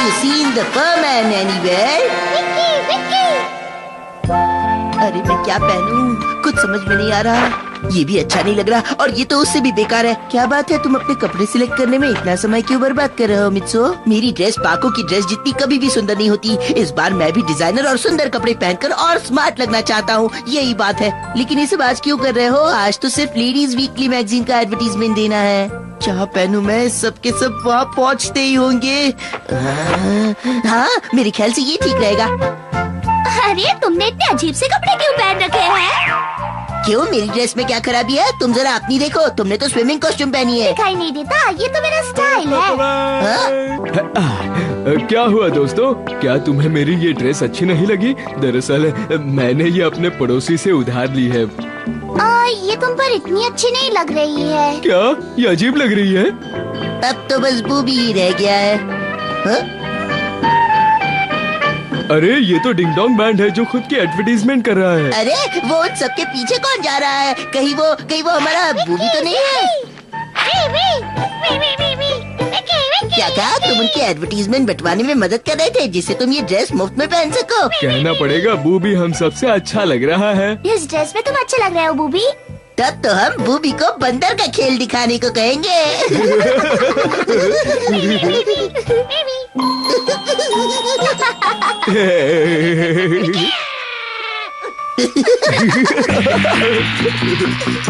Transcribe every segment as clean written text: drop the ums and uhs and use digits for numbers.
you seen the furman anywhere? अरे मैं क्या पहनूं? कुछ समझ में नहीं आ रहा। ये भी अच्छा नहीं लग रहा और ये तो उससे भी बेकार है। क्या बात है, तुम अपने कपड़े सिलेक्ट करने में इतना समय क्यों बर्बाद कर रहे हो मित्सो? मेरी ड्रेस पाको की ड्रेस जितनी कभी भी सुंदर नहीं होती। इस बार मैं भी डिजाइनर और सुंदर कपड़े पहनकर और स्मार्ट लगना चाहता हूँ, यही बात है। लेकिन ये सब आज क्यों कर रहे हो? आज तो सिर्फ लेडीज वीकली मैगजीन का एडवर्टीजमेंट देना है। क्या पहनूं मैं? सबके सब वहाँ पहुँचते ही होंगे। हाँ, मेरे ख्याल से ये ठीक रहेगा। अरे तुमने इतने अजीब से कपड़े क्यों पहन रखे हैं? क्यों, मेरी ड्रेस में क्या खराबी है? तुम जरा अपनी देखो, तुमने तो स्विमिंग कॉस्ट्यूम पहनी है। दिखाई नहीं देता, ये तो मेरा स्टाइल है। क्या हुआ दोस्तों, क्या तुम्हें मेरी ये ड्रेस अच्छी नहीं लगी? दरअसल मैंने ये अपने पड़ोसी से उधार ली है। ये तुम पर इतनी अच्छी नहीं लग रही है। क्या ये अजीब लग रही है? अब तो बस बूबी ही रह गया है। हा? अरे ये तो डिंग डोंग बैंड है जो खुद की एडवर्टीजमेंट कर रहा है। अरे वो उन सबके पीछे कौन जा रहा है? कहीं वो हमारा बूबी तो नहीं है? क्या कहा? तुम उनकी एडवर्टीजमेंट बंटवाने में मदद कर रहे थे जिससे तुम ये ड्रेस मुफ्त में पहन सको? कहना पड़ेगा बूबी हम सबसे अच्छा लग रहा है। इस ड्रेस में तुम अच्छे लग रहे हो बूबी। तब तो हम बूबी को बंदर का खेल दिखाने को कहेंगे।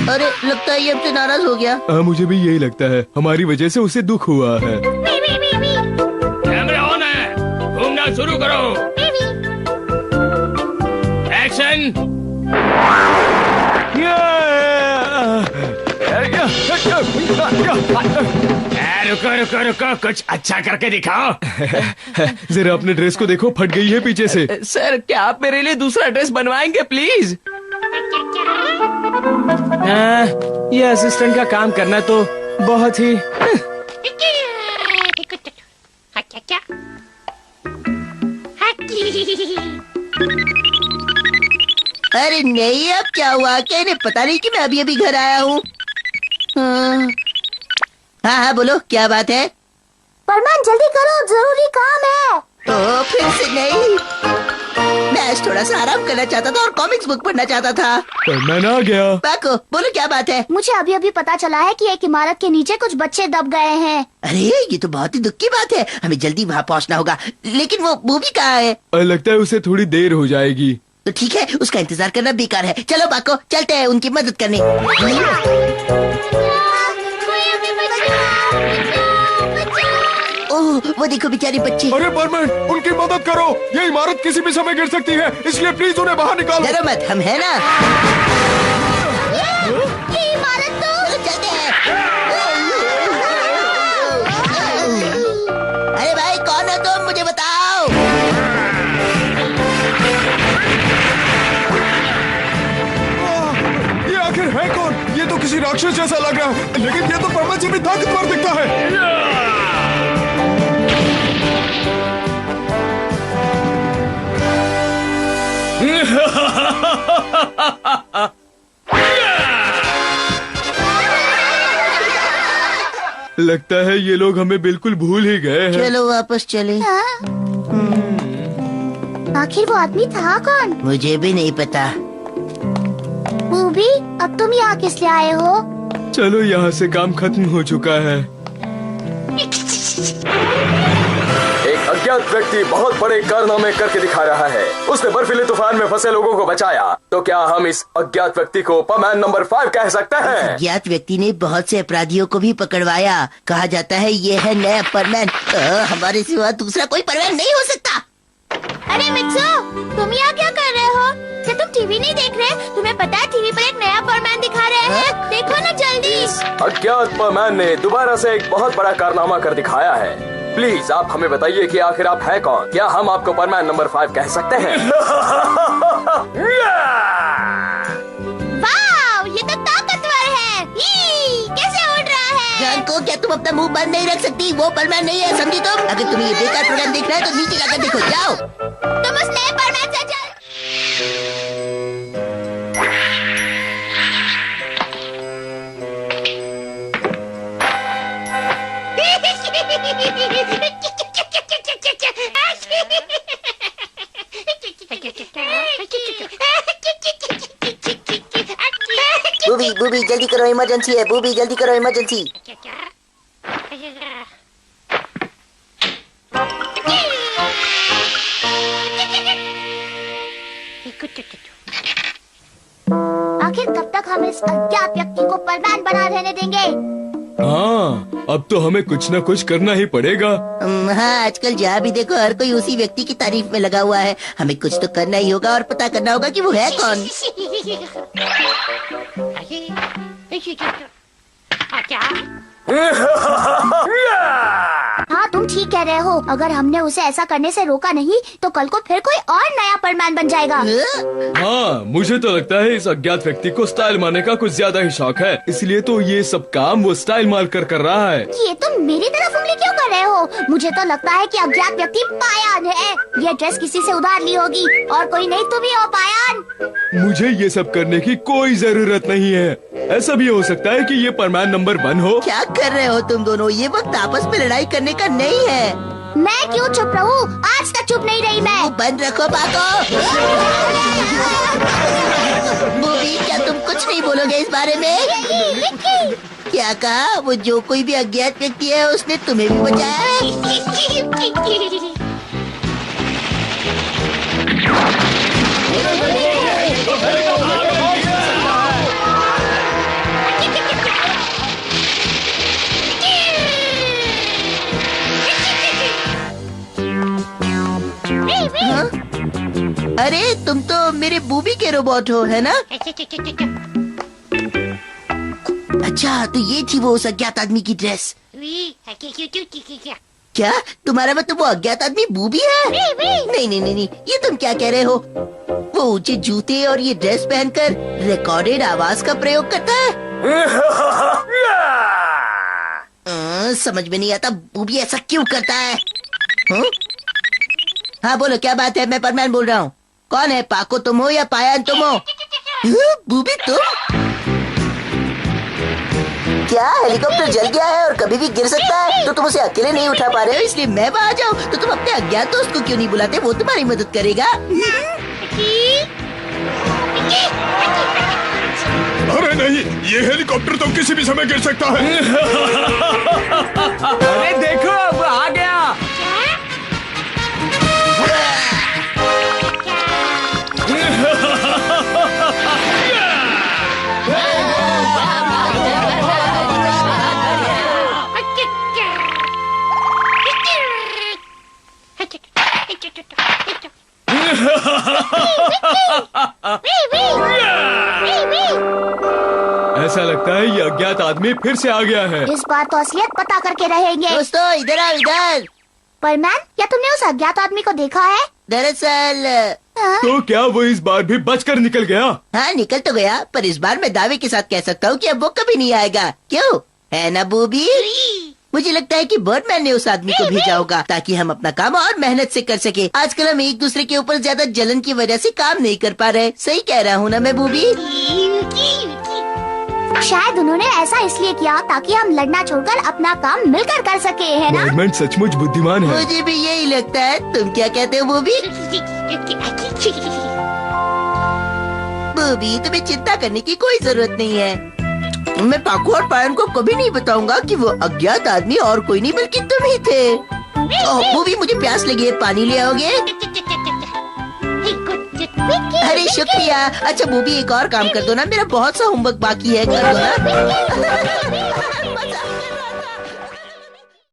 अरे लगता है ये हमसे नाराज हो गया। मुझे भी यही लगता है, हमारी वजह से उसे दुख हुआ है। कैमरा ऑन है, घूमना शुरू करो। एक्शन। रुको रुको रुको, कुछ अच्छा करके दिखाओ। जरा अपने ड्रेस को देखो, फट गई है पीछे से। सर क्या आप मेरे लिए दूसरा ड्रेस बनवाएंगे प्लीज? ये असिस्टेंट का काम करना तो बहुत ही अरे नहीं, अब क्या हुआ? क्या इन्हें पता नहीं कि मैं अभी अभी घर आया हूँ? हाँ बोलो, क्या बात है? फरमान जल्दी करो, जरूरी काम है। फिर से नहीं। मैं आज थोड़ा सा आराम करना चाहता था और कॉमिक्स बुक पढ़ना चाहता था। फरमान आ गया। पाको बोलो, क्या बात है? मुझे अभी अभी पता चला है कि एक इमारत के नीचे कुछ बच्चे दब गए हैं। अरे ये तो बहुत ही दुख की बात है, हमें जल्दी वहाँ पहुँचना होगा। लेकिन वो बूबी कहाँ है? लगता है उसे थोड़ी देर हो जाएगी। तो ठीक है, उसका इंतजार करना बेकार है। चलो पाको, चलते हैं उनकी मदद करने। ओह, वो देखो बेचारे बच्चे। अरे बर्मन, उनकी मदद करो, ये इमारत किसी भी समय गिर सकती है, इसलिए प्लीज उन्हें बाहर निकालो। डरो मत, हम है ना। ये इमारत तो चलते हैं। अरे भाई कौन हो तुम, मुझे बताओ। ये आखिर है कौन? ये तो किसी राक्षस जैसा लग रहा है, लेकिन ये तो बर्मन से भी ताकतवर दिखता है। लगता है ये लोग हमें बिल्कुल भूल ही गए हैं। चलो वापस चले। आखिर वो आदमी था कौन? मुझे भी नहीं पता। बूबी, अब तुम यहाँ किस लिए आए हो? चलो यहाँ से काम खत्म हो चुका है। एक अज्ञात व्यक्ति बहुत बड़े कारनामे करके दिखा रहा है। उसने बर्फीले तूफान में फंसे लोगों को बचाया। तो क्या हम इस अज्ञात व्यक्ति को परमैन नंबर 5 कह सकते हैं? अज्ञात व्यक्ति ने बहुत से अपराधियों को भी पकड़वाया। कहा जाता है ये है नया परमैन। हमारे सिवा दूसरा कोई परमैन नहीं हो सकता। अरे मित्सो, तुम यहाँ क्या कर रहे हो? क्या तुम टीवी नहीं देख रहे? तुम्हें पता है टीवी पर एक नया परमैन दिखा रहे हैं। देखो ना जल्दी। अज्ञात परमैन ने दोबारा से एक बहुत बड़ा कारनामा कर दिखाया है। प्लीज आप हमें बताइए कि आखिर आप हैं कौन? क्या हम आपको परमैन नंबर 5 कह सकते हैं? वाह, ये तो ताकतवर है। कैसे उड़ रहा है? जान को, क्या तुम अपना मुंह बंद नहीं रख सकती? वो परमैन नहीं है, समझी तुम? अगर तुम्हें ये बेकार प्रोग्राम देखना है तो नीचे जाकर देखो, जाओ। तुम उस नए परमैन से चल। बूबी बूबी जल्दी करो, इमरजेंसी है। बूबी जल्दी करो, इमरजेंसी। आखिर कब तक हम इस अज्ञात व्यक्ति को परमान बना रहने देंगे? हाँ, अब तो हमें कुछ न कुछ करना ही पड़ेगा। हाँ, आजकल जहाँ भी देखो हर कोई उसी व्यक्ति की तारीफ में लगा हुआ है। हमें कुछ तो करना ही होगा और पता करना होगा कि वो है कौन। हाँ, तुम ठीक कह रहे हो। अगर हमने उसे ऐसा करने से रोका नहीं तो कल को फिर कोई और नया परमान बन जाएगा। हाँ, मुझे तो लगता है इस अज्ञात व्यक्ति को स्टाइल मारने का कुछ ज्यादा ही शौक है, इसलिए तो ये सब काम वो स्टाइल मार कर रहा है। ये तुम मेरी तरफ उंगली क्यों कर रहे हो? मुझे तो लगता है कि अज्ञात व्यक्ति पायान है। ये ड्रेस किसी से उधार ली होगी और कोई नहीं, तुम ही हो पायान। मुझे ये सब करने की कोई जरूरत नहीं है। ऐसा भी हो सकता है कि ये परमान नंबर 1 हो। क्या कर रहे हो तुम दोनों? ये वक्त आपस में लड़ाई करने का नहीं है। मैं क्यों चुप रहूं? आज तक चुप नहीं रही मैं। बंद रखो पाको। बूबी, क्या तुम कुछ नहीं बोलोगे इस बारे में? क्या कहा? वो जो कोई भी अज्ञात व्यक्ति है उसने तुम्हें भी बचाया है। हाँ? अरे तुम तो मेरे बूबी के रोबोट हो, है ना? अच्छा, तो ये थी वो उस अज्ञात आदमी की ड्रेस। क्या तुम्हारा मतलब वो अज्ञात आदमी बूबी है? नहीं नहीं नहीं नहीं, ये तुम क्या कह रहे हो? वो ऊंचे जूते और ये ड्रेस पहनकर रिकॉर्डेड आवाज का प्रयोग करता है। समझ में नहीं आता बूबी ऐसा क्यों करता है। हाँ बोलो, क्या बात है? मैं परमान बोल रहा हूँ। कौन है? पाको तुम हो या पायान तुम हो? बूबी तुम? क्या हेलीकॉप्टर जल गया है और कभी भी गिर सकता है, तो तुम उसे अकेले नहीं उठा पा रहे हो इसलिए मैं वहाँ जाऊँ? तो तुम अपने अज्ञात दोस्त को क्यों नहीं बुलाते? वो तुम्हारी मदद करेगा। अरे नहीं, ये हेलीकॉप्टर तो किसी भी समय गिर सकता है। अरे देखो, अब आ गया। ऐसा लगता है ये अज्ञात आदमी फिर से आ गया है। इस बार तो असलियत पता करके रहेंगे। दोस्तों इधर आओ, इधर। परमान, क्या तुमने उस अज्ञात आदमी को देखा है? दरअसल हाँ? तो क्या वो इस बार भी बचकर निकल गया? हाँ, निकल तो गया, पर इस बार मैं दावे के साथ कह सकता हूँ कि अब वो कभी नहीं आएगा। क्यों, है ना बूबी? मुझे लगता है कि बर्डमैन ने उस आदमी को भेजा होगा ताकि हम अपना काम और मेहनत से कर सके। आजकल हम एक दूसरे के ऊपर ज्यादा जलन की वजह से काम नहीं कर पा रहे। सही कह रहा हूँ ना मैं बूबी? शायद उन्होंने ऐसा इसलिए किया ताकि हम लड़ना छोड़कर अपना काम मिलकर कर सके, है ना? बर्डमैन सचमुच बुद्धिमान है। मुझे भी यही लगता है। तुम क्या कहते हो बूबी? बूबी, तुम्हें चिंता करने की कोई जरूरत नहीं है। मैं पाको और पायन को कभी नहीं बताऊंगा कि वो अज्ञात आदमी और कोई नहीं बल्कि तुम ही थे। ओह बूबी, मुझे प्यास लगी है, पानी ले आओगे? अरे शुक्रिया। अच्छा बूबी, एक और काम कर दो ना, मेरा बहुत सा होमवर्क बाकी है, कर दो ना।